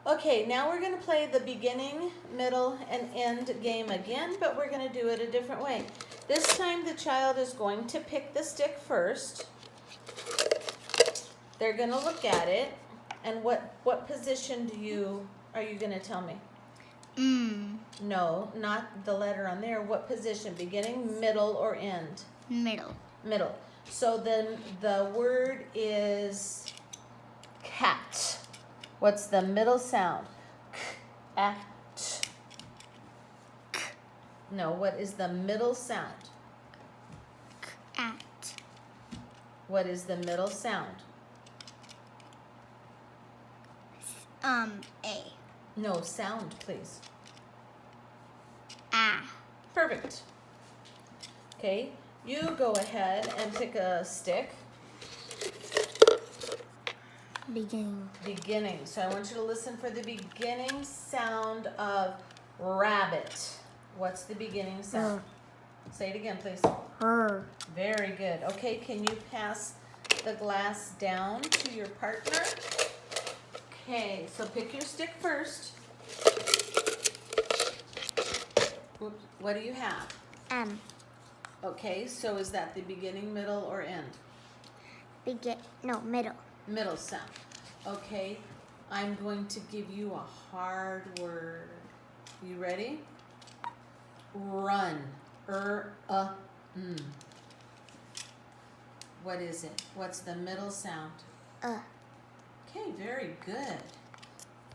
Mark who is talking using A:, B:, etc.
A: Okay, now we're going to play the beginning, middle, and end game again, but we're going to do it a different way. This time the child is going to pick the stick first. They're going to look at it. And what position are you going to tell me? No, not the letter on there. What position? Beginning, middle, or end?
B: Middle.
A: Middle. So then the word is cat. What's the middle sound? K-at. No, what is the middle sound?
B: At.
A: What is the middle sound?
B: A.
A: No, sound, please.
B: Ah.
A: Perfect. Okay, you go ahead and pick a stick.
B: Beginning.
A: Beginning. So I want you to listen for the beginning sound of rabbit. What's the beginning sound? Say it again, please.
B: Her.
A: Very good. Okay, can you pass the glass down to your partner? Okay, so pick your stick first. Oops, what do you have?
B: M.
A: Okay, so is that the beginning, middle, or end?
B: Middle.
A: Middle sound. Okay, I'm going to give you a hard word. You ready? Run. What is it? What's the middle sound? Okay, very good.